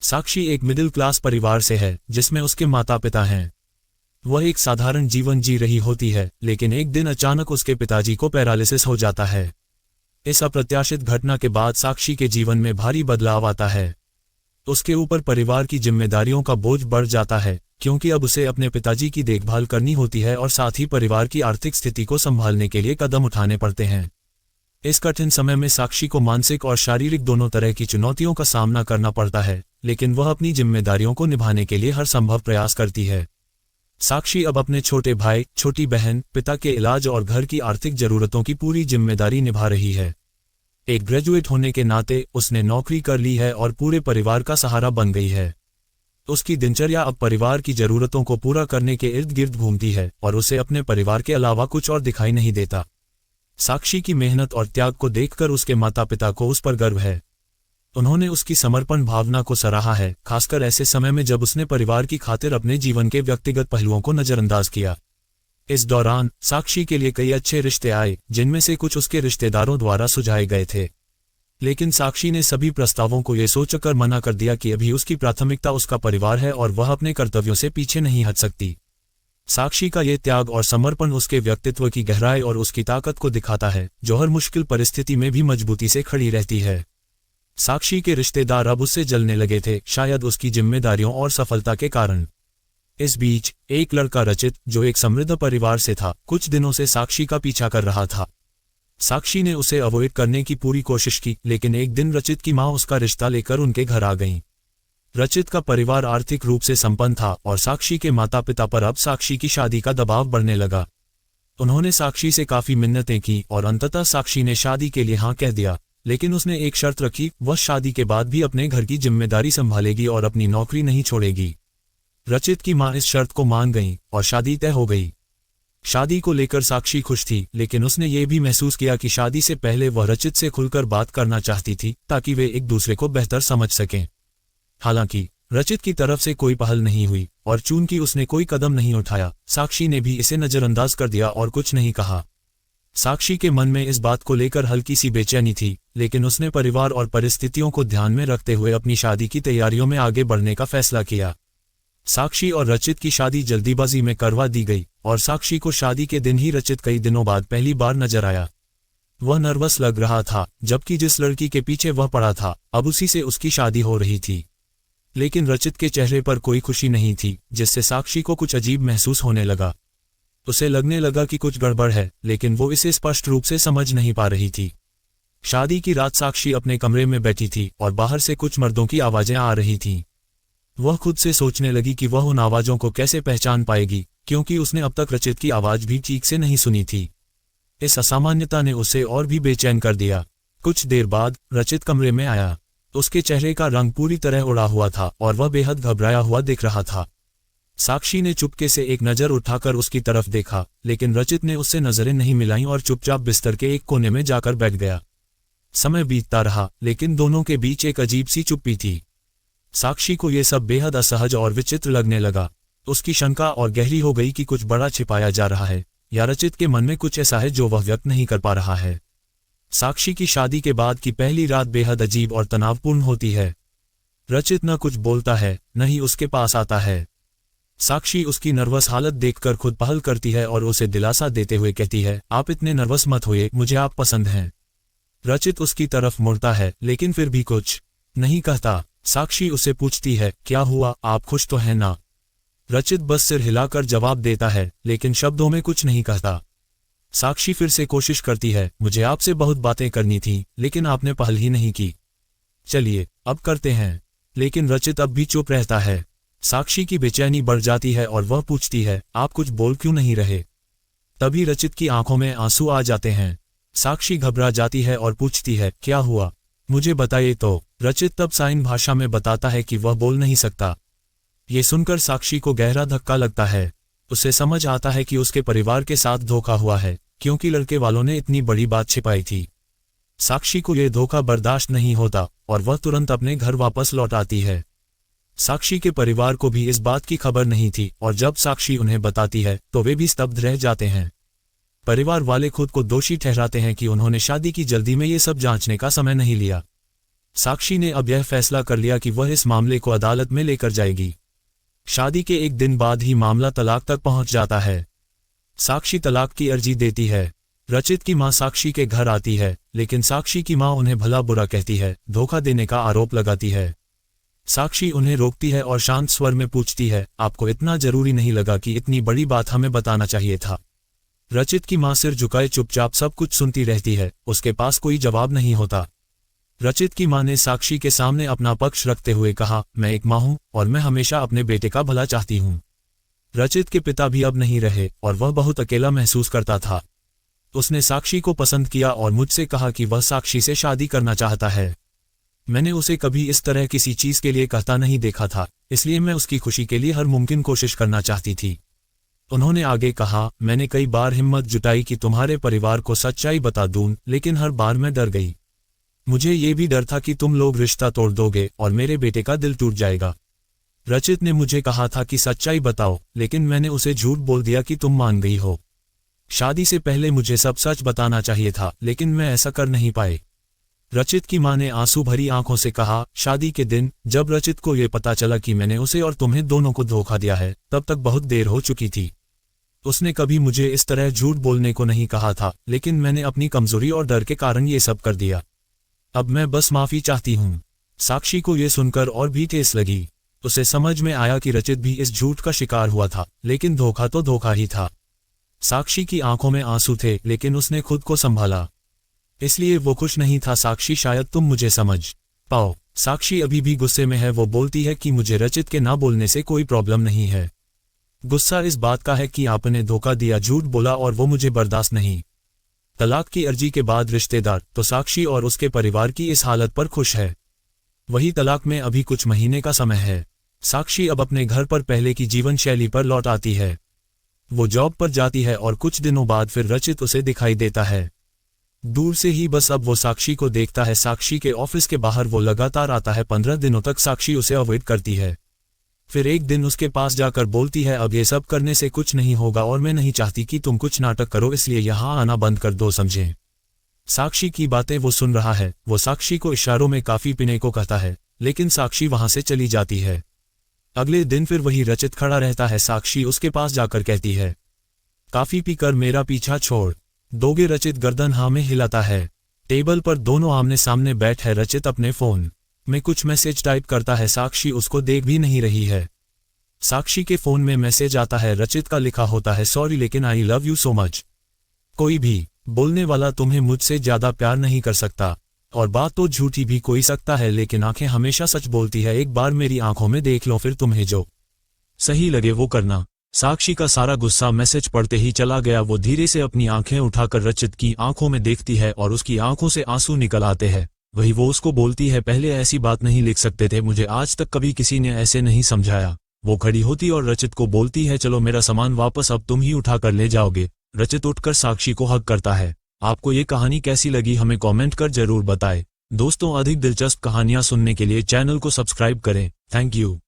साक्षी एक middle class परिवार से है जिसमें उसके माता पिता हैं। वह एक साधारण जीवन जी रही होती है, लेकिन एक दिन अचानक उसके पिताजी को पैरालिसिस हो जाता है। इस अप्रत्याशित घटना के बाद साक्षी के जीवन में भारी बदलाव आता है। उसके ऊपर परिवार की जिम्मेदारियों का बोझ बढ़ जाता है, क्योंकि अब उसे अपने पिताजी की देखभाल करनी होती है और साथ ही परिवार की आर्थिक स्थिति को संभालने के लिए कदम उठाने पड़ते हैं। इस कठिन समय में साक्षी को मानसिक और शारीरिक दोनों तरह की चुनौतियों का सामना करना पड़ता है, लेकिन वह अपनी जिम्मेदारियों को निभाने के लिए हर संभव प्रयास करती है। साक्षी अब अपने छोटे भाई, छोटी बहन, पिता के इलाज और घर की आर्थिक जरूरतों की पूरी जिम्मेदारी निभा रही है। एक ग्रेजुएट होने के नाते उसने नौकरी कर ली है और पूरे परिवार का सहारा बन गई है। उसकी दिनचर्या अब परिवार की जरूरतों को पूरा करने के इर्द गिर्द घूमती है और उसे अपने परिवार के अलावा कुछ और दिखाई नहीं देता। साक्षी की मेहनत और त्याग को देखकर उसके माता पिता को उस पर गर्व है। उन्होंने उसकी समर्पण भावना को सराहा है, खासकर ऐसे समय में जब उसने परिवार की खातिर अपने जीवन के व्यक्तिगत पहलुओं को नजरअंदाज किया। इस दौरान साक्षी के लिए कई अच्छे रिश्ते आए, जिनमें से कुछ उसके रिश्तेदारों द्वारा सुझाए गए थे, लेकिन साक्षी ने सभी प्रस्तावों को ये सोचकर मना कर दिया कि अभी उसकी प्राथमिकता उसका परिवार है और वह अपने कर्तव्यों से पीछे नहीं हट सकती। साक्षी का ये त्याग और समर्पण उसके व्यक्तित्व की गहराई और उसकी ताकत को दिखाता है, जो हर मुश्किल परिस्थिति में भी मजबूती से खड़ी रहती है। साक्षी के रिश्तेदार अब उससे जलने लगे थे, शायद उसकी जिम्मेदारियों और सफलता के कारण। इस बीच एक लड़का रचित, जो एक समृद्ध परिवार से था, कुछ दिनों से साक्षी का पीछा कर रहा था। साक्षी ने उसे अवॉइड करने की पूरी कोशिश की, लेकिन एक दिन रचित की मां उसका रिश्ता लेकर उनके घर आ गईं। रचित का परिवार आर्थिक रूप से संपन्न था और साक्षी के माता पिता पर अब साक्षी की शादी का दबाव बढ़ने लगा। उन्होंने साक्षी से काफी मिन्नतें की और अंततः साक्षी ने शादी के लिए हाँ कह दिया, लेकिन उसने एक शर्त रखी, वह शादी के बाद भी अपने घर की जिम्मेदारी संभालेगी और अपनी नौकरी नहीं छोड़ेगी। रचित की मां इस शर्त को मान गई और शादी तय हो गई। शादी को लेकर साक्षी खुश थी, लेकिन उसने ये भी महसूस किया कि शादी से पहले वह रचित से खुलकर बात करना चाहती थी, ताकि वे एक दूसरे को बेहतर समझ सकें। हालांकि रचित की तरफ से कोई पहल नहीं हुई और चूंकि उसने कोई कदम नहीं उठाया, साक्षी ने भी इसे नजरअंदाज कर दिया और कुछ नहीं कहा। साक्षी के मन में इस बात को लेकर हल्की सी बेचैनी थी, लेकिन उसने परिवार और परिस्थितियों को ध्यान में रखते हुए अपनी शादी की तैयारियों में आगे बढ़ने का फैसला किया। साक्षी और रचित की शादी जल्दीबाजी में करवा दी गई और साक्षी को शादी के दिन ही रचित कई दिनों बाद पहली बार नजर आया। वह नर्वस लग रहा था, जबकि जिस लड़की के पीछे वह पड़ा था, अब उसी से उसकी शादी हो रही थी। लेकिन रचित के चेहरे पर कोई खुशी नहीं थी, जिससे साक्षी को कुछ अजीब महसूस होने लगा। उसे लगने लगा कि कुछ गड़बड़ है, लेकिन वो इसे स्पष्ट रूप से समझ नहीं पा रही थी। शादी की रात साक्षी अपने कमरे में बैठी थी और बाहर से कुछ मर्दों की आवाजें आ रही थीं। वह खुद से सोचने लगी कि वह उन आवाजों को कैसे पहचान पाएगी, क्योंकि उसने अब तक रचित की आवाज भी ठीक से नहीं सुनी थी। इस असामान्यता ने उसे और भी बेचैन कर दिया। कुछ देर बाद रचित कमरे में आया। उसके चेहरे का रंग पूरी तरह उड़ा हुआ था और वह बेहद घबराया हुआ दिख रहा था। साक्षी ने चुपके से एक नजर उठाकर उसकी तरफ देखा, लेकिन रचित ने उससे नजरें नहीं मिलाईं और चुपचाप बिस्तर के एक कोने में जाकर बैठ गया। समय बीतता रहा, लेकिन दोनों के बीच एक अजीब सी चुप्पी थी। साक्षी को यह सब बेहद असहज और विचित्र लगने लगा। उसकी शंका और गहरी हो गई कि कुछ बड़ा छिपाया जा रहा है, या रचित के मन में कुछ ऐसा है जो वह व्यक्त नहीं कर पा रहा है। साक्षी की शादी के बाद की पहली रात बेहद अजीब और तनावपूर्ण होती है। रचित न कुछ बोलता है, न ही उसके पास आता है। साक्षी उसकी नर्वस हालत देखकर खुद पहल करती है और उसे दिलासा देते हुए कहती है, आप इतने नर्वस मत होइए, मुझे आप पसंद हैं। रचित उसकी तरफ मुड़ता है, लेकिन फिर भी कुछ नहीं कहता। साक्षी उसे पूछती है, क्या हुआ, आप खुश तो हैं ना? रचित बस सिर हिलाकर जवाब देता है, लेकिन शब्दों में कुछ नहीं कहता। साक्षी फिर से कोशिश करती है, मुझे आपसे बहुत बातें करनी थी, लेकिन आपने पहल ही नहीं की। चलिए अब करते हैं। लेकिन रचित अब भी चुप रहता है। साक्षी की बेचैनी बढ़ जाती है और वह पूछती है, आप कुछ बोल क्यों नहीं रहे? तभी रचित की आंखों में आंसू आ जाते हैं। साक्षी घबरा जाती है और पूछती है, क्या हुआ, मुझे बताइए तो। रचित तब साइन भाषा में बताता है कि वह बोल नहीं सकता। ये सुनकर साक्षी को गहरा धक्का लगता है। उसे समझ आता है कि उसके परिवार के साथ धोखा हुआ है, क्योंकि लड़के वालों ने इतनी बड़ी बात छिपाई थी। साक्षी को यह धोखा बर्दाश्त नहीं होता और वह तुरंत अपने घर वापस लौट आती है। साक्षी के परिवार को भी इस बात की खबर नहीं थी और जब साक्षी उन्हें बताती है तो वे भी स्तब्ध रह जाते हैं। परिवार वाले खुद को दोषी ठहराते हैं कि उन्होंने शादी की जल्दी में ये सब जांचने का समय नहीं लिया। साक्षी ने अब यह फैसला कर लिया कि वह इस मामले को अदालत में लेकर जाएगी। शादी के एक दिन बाद ही मामला तलाक तक पहुंच जाता है। साक्षी तलाक की अर्जी देती है। रचित की मां साक्षी के घर आती है, लेकिन साक्षी की मां उन्हें भला बुरा कहती है, धोखा देने का आरोप लगाती है। साक्षी उन्हें रोकती है और शांत स्वर में पूछती है, आपको इतना जरूरी नहीं लगा कि इतनी बड़ी बात हमें बताना चाहिए था? रचित की मां सिर झुकाए चुपचाप सब कुछ सुनती रहती है, उसके पास कोई जवाब नहीं होता। रचित की मां ने साक्षी के सामने अपना पक्ष रखते हुए कहा, मैं एक मां हूं और मैं हमेशा अपने बेटे का भला चाहती हूं। रचित के पिता भी अब नहीं रहे और वह बहुत अकेला महसूस करता था। उसने साक्षी को पसंद किया और मुझसे कहा कि वह साक्षी से शादी करना चाहता है। मैंने उसे कभी इस तरह किसी चीज के लिए कहता नहीं देखा था, इसलिए मैं उसकी खुशी के लिए हर मुमकिन कोशिश करना चाहती थी। उन्होंने आगे कहा, मैंने कई बार हिम्मत जुटाई कि तुम्हारे परिवार को सच्चाई बता दूं, लेकिन हर बार मैं डर गई। मुझे ये भी डर था कि तुम लोग रिश्ता तोड़ दोगे और मेरे बेटे का दिल टूट जाएगा। रचित ने मुझे कहा था कि सच्चाई बताओ, लेकिन मैंने उसे झूठ बोल दिया कि तुम मान गई हो। शादी से पहले मुझे सब सच बताना चाहिए था, लेकिन मैं ऐसा कर नहीं पाई। रचित की मां ने आंसू भरी आंखों से कहा, शादी के दिन जब रचित को यह पता चला कि मैंने उसे और तुम्हें दोनों को धोखा दिया है, तब तक बहुत देर हो चुकी थी। उसने कभी मुझे इस तरह झूठ बोलने को नहीं कहा था, लेकिन मैंने अपनी कमजोरी और डर के कारण ये सब कर दिया। अब मैं बस माफी चाहती हूँ। साक्षी को यह सुनकर और भी ठेस लगी। उसे समझ में आया कि रचित भी इस झूठ का शिकार हुआ था, लेकिन धोखा तो धोखा ही था। साक्षी की आंखों में आंसू थे, लेकिन उसने खुद को संभाला, इसलिए वो खुश नहीं था। साक्षी, शायद तुम मुझे समझ पाओ। साक्षी अभी भी गुस्से में है। वो बोलती है कि मुझे रचित के ना बोलने से कोई प्रॉब्लम नहीं है। गुस्सा इस बात का है कि आपने धोखा दिया, झूठ बोला और वो मुझे बर्दाश्त नहीं। तलाक की अर्जी के बाद रिश्तेदार तो साक्षी और उसके परिवार की इस हालत पर खुश है। वही तलाक में अभी कुछ महीने का समय है। साक्षी अब अपने घर पर पहले की जीवन शैली पर लौट आती है। वो जॉब पर जाती है और कुछ दिनों बाद फिर रचित उसे दिखाई देता है। दूर से ही बस अब वो साक्षी को देखता है। साक्षी के ऑफिस के बाहर वो लगातार आता है। 15 दिनों तक साक्षी उसे अवॉइड करती है। फिर एक दिन उसके पास जाकर बोलती है, अब ये सब करने से कुछ नहीं होगा और मैं नहीं चाहती कि तुम कुछ नाटक करो, इसलिए यहाँ आना बंद कर दो, समझे? साक्षी की बातें वो सुन रहा है। वो साक्षी को इशारों में काफी पीने को कहता है, लेकिन साक्षी वहां से चली जाती है। अगले दिन फिर वही रचित खड़ा रहता है। साक्षी उसके पास जाकर कहती है, काफी पीकर मेरा पीछा छोड़ दोगे? रचित गर्दन हाँ में हिलाता है। टेबल पर दोनों आमने सामने बैठ है। रचित अपने फोन में कुछ मैसेज टाइप करता है। साक्षी उसको देख भी नहीं रही है। साक्षी के फोन में मैसेज आता है। रचित का लिखा होता है, सॉरी लेकिन I love you so much. कोई भी बोलने वाला तुम्हें मुझसे ज्यादा प्यार नहीं कर सकता, और बात तो झूठी भी कोई सकता है, लेकिन आंखें हमेशा सच बोलती है। एक बार मेरी आंखों में देख लो, फिर तुम्हें जो सही लगे वो करना। साक्षी का सारा गुस्सा मैसेज पढ़ते ही चला गया। वो धीरे से अपनी आंखें उठाकर रचित की आंखों में देखती है और उसकी आंखों से आंसू निकल आते हैं। वही वो उसको बोलती है, पहले ऐसी बात नहीं लिख सकते थे, मुझे आज तक कभी किसी ने ऐसे नहीं समझाया। वो खड़ी होती और रचित को बोलती है, चलो मेरा सामान वापस अब तुम ही उठा कर ले जाओगे। रचित उठकर साक्षी को हग करता है। आपको ये कहानी कैसी लगी हमें कमेंट कर जरूर बताएं। दोस्तों, अधिक दिलचस्प कहानियां सुनने के लिए चैनल को सब्सक्राइब करें। Thank you.